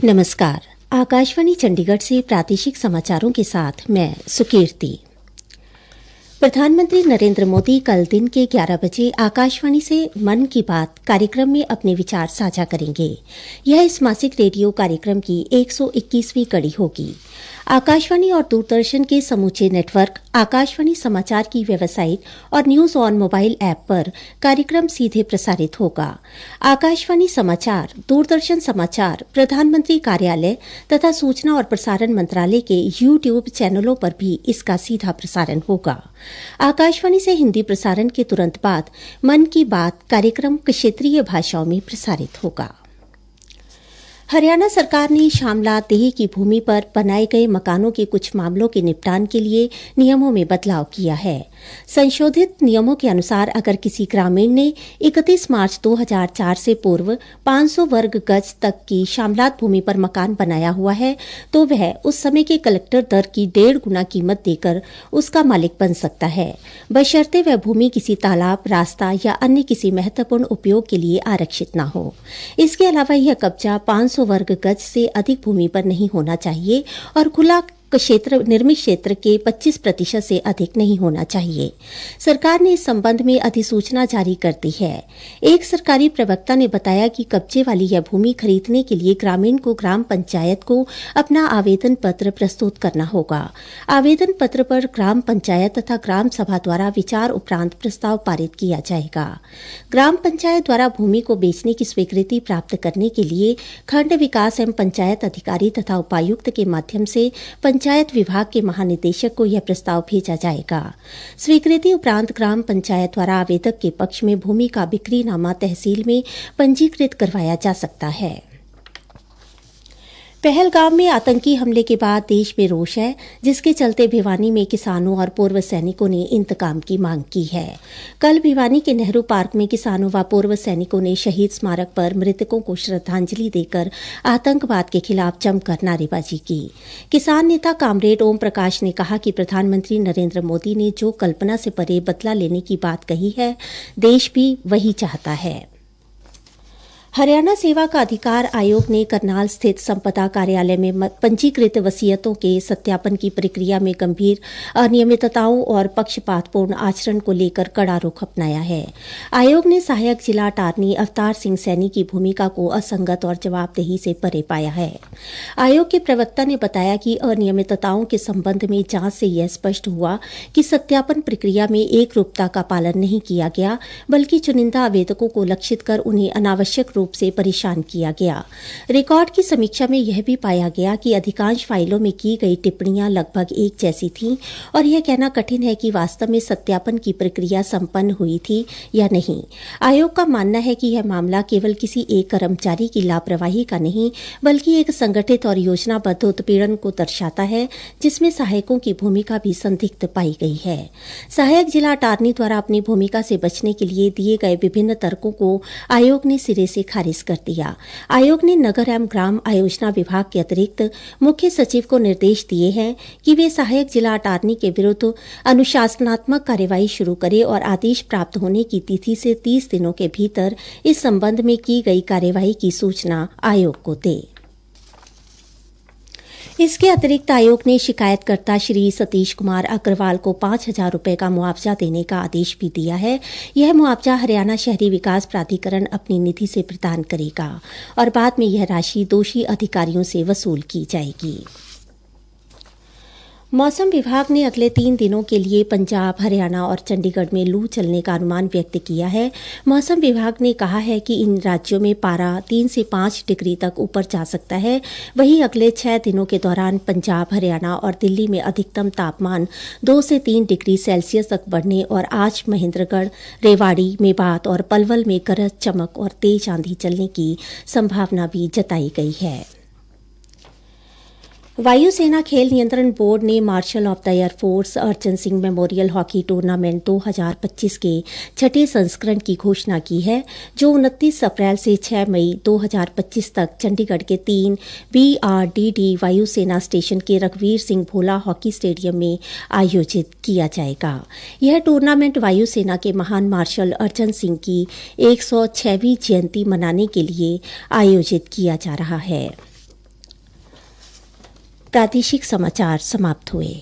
नमस्कार। आकाशवाणी चंडीगढ़ से प्रादेशिक समाचारों के साथ मैं सुकीर्ति। प्रधानमंत्री नरेंद्र मोदी कल दिन के 11 बजे आकाशवाणी से मन की बात कार्यक्रम में अपने विचार साझा करेंगे। यह इस मासिक रेडियो कार्यक्रम की 121वीं कड़ी होगी। आकाशवाणी और दूरदर्शन के समूचे नेटवर्क, आकाशवाणी समाचार की वेबसाइट और न्यूज ऑन मोबाइल ऐप पर कार्यक्रम सीधे प्रसारित होगा। आकाशवाणी समाचार, दूरदर्शन समाचार, प्रधानमंत्री कार्यालय तथा सूचना और प्रसारण मंत्रालय के YouTube चैनलों पर भी इसका सीधा प्रसारण होगा। आकाशवाणी से हिंदी प्रसारण के तुरंत बाद मन की बात कार्यक्रम क्षेत्रीय भाषाओं में प्रसारित होगा। हरियाणा सरकार ने शामलादेही की भूमि पर बनाए गए मकानों के कुछ मामलों के निपटान के लिए नियमों में बदलाव किया है। संशोधित नियमों के अनुसार अगर किसी ग्रामीण ने 31 मार्च 2004 से पूर्व 500 वर्ग गज तक की शामलात भूमि पर मकान बनाया हुआ है तो वह उस समय के कलेक्टर दर की 1.5 गुना कीमत देकर उसका मालिक बन सकता है, बशर्ते वह भूमि किसी तालाब, रास्ता या अन्य किसी महत्वपूर्ण उपयोग के लिए आरक्षित न हो। इसके अलावा यह कब्जा 500 वर्ग गज से अधिक भूमि पर नहीं होना चाहिए और खुला निर्मित क्षेत्र के 25% से अधिक नहीं होना चाहिए। सरकार ने इस संबंध में अधिसूचना जारी कर दी है। एक सरकारी प्रवक्ता ने बताया कि कब्जे वाली यह भूमि खरीदने के लिए ग्रामीण को ग्राम पंचायत को अपना आवेदन पत्र प्रस्तुत करना होगा। आवेदन पत्र पर ग्राम पंचायत तथा ग्राम सभा द्वारा विचार उपरांत प्रस्ताव पारित किया जाएगा। ग्राम पंचायत द्वारा भूमि को बेचने की स्वीकृति प्राप्त करने के लिए खंड विकास एवं पंचायत अधिकारी तथा उपायुक्त के माध्यम से पंचायत विभाग के महानिदेशक को यह प्रस्ताव भेजा जाएगा। स्वीकृति उपरांत ग्राम पंचायत द्वारा आवेदक के पक्ष में भूमि का बिक्रीनामा तहसील में पंजीकृत करवाया जा सकता है। पहलगाम में आतंकी हमले के बाद देश में रोष है, जिसके चलते भिवानी में किसानों और पूर्व सैनिकों ने इंतकाम की मांग की है। कल भिवानी के नेहरू पार्क में किसानों व पूर्व सैनिकों ने शहीद स्मारक पर मृतकों को श्रद्धांजलि देकर आतंकवाद के खिलाफ जमकर नारेबाजी की। किसान नेता कामरेड ओम प्रकाश ने कहा कि प्रधानमंत्री नरेंद्र मोदी ने जो कल्पना से परे बदला लेने की बात कही है, देश भी वही चाहता है। हरियाणा सेवा का अधिकार आयोग ने करनाल स्थित संपदा कार्यालय में पंजीकृत वसीयतों के सत्यापन की प्रक्रिया में गंभीर अनियमितताओं और पक्षपातपूर्ण आचरण को लेकर कड़ा रुख अपनाया है। आयोग ने सहायक जिला अटार्नी अवतार सिंह सैनी की भूमिका को असंगत और जवाबदेही से परे पाया है। आयोग के प्रवक्ता ने बताया कि अनियमितताओं के संबंध में जांच से यह स्पष्ट हुआ कि सत्यापन प्रक्रिया में एक रूपता का पालन नहीं किया गया, बल्कि चुनिंदा आवेदकों को लक्षित कर उन्हें अनावश्यक रूप से परेशान किया गया। रिकॉर्ड की समीक्षा में यह भी पाया गया कि अधिकांश फाइलों में की गई टिप्पणियां लगभग एक जैसी थीं और यह कहना कठिन है कि वास्तव में सत्यापन की प्रक्रिया संपन्न हुई थी या नहीं। आयोग का मानना है कि यह मामला केवल किसी एक कर्मचारी की लापरवाही का नहीं, बल्कि एक संगठित और योजनाबद्ध उत्पीड़न को दर्शाता है, जिसमें सहायकों की भूमिका भी संदिग्ध पाई गई है। सहायक जिला अटार्नी द्वारा अपनी भूमिका से बचने के लिए दिए गए विभिन्न तर्कों को आयोग ने सिरे से खारिज कर दिया। आयोग ने नगर एवं ग्राम आयोजना विभाग के अतिरिक्त मुख्य सचिव को निर्देश दिए हैं कि वे सहायक जिला अटार्नी के विरुद्ध अनुशासनात्मक कार्यवाही शुरू करें और आदेश प्राप्त होने की तिथि से 30 दिनों के भीतर इस संबंध में की गई कार्यवाही की सूचना आयोग को दे। इसके अतिरिक्त आयोग ने शिकायतकर्ता श्री सतीश कुमार अग्रवाल को 5,000 रुपये का मुआवजा देने का आदेश भी दिया है। यह मुआवजा हरियाणा शहरी विकास प्राधिकरण अपनी निधि से प्रदान करेगा और बाद में यह राशि दोषी अधिकारियों से वसूल की जाएगी। मौसम विभाग ने अगले 3 दिनों के लिए पंजाब, हरियाणा और चंडीगढ़ में लू चलने का अनुमान व्यक्त किया है। मौसम विभाग ने कहा है कि इन राज्यों में पारा 3 से 5 डिग्री तक ऊपर जा सकता है। वहीं अगले 6 दिनों के दौरान पंजाब, हरियाणा और दिल्ली में अधिकतम तापमान 2 से 3 डिग्री सेल्सियस तक बढ़ने और आज महेंद्रगढ़, रेवाड़ी, मेवात और पलवल में गरज चमक और तेज आंधी चलने की संभावना भी जताई गई है। वायुसेना खेल नियंत्रण बोर्ड ने marshal of the air force Arjan Singh memorial hockey tournament 2025 के छठे संस्करण की घोषणा की है, जो 29 अप्रैल से 6 मई 2025 तक चंडीगढ़ के 3 BRDD वायुसेना स्टेशन के रघुवीर सिंह भोला हॉकी स्टेडियम में आयोजित किया जाएगा। यह टूर्नामेंट वायुसेना के महान मार्शल अर्जन सिंह की 106वीं जयंती मनाने के लिए आयोजित किया जा रहा है। प्रादेशिक समाचार समाप्त हुए।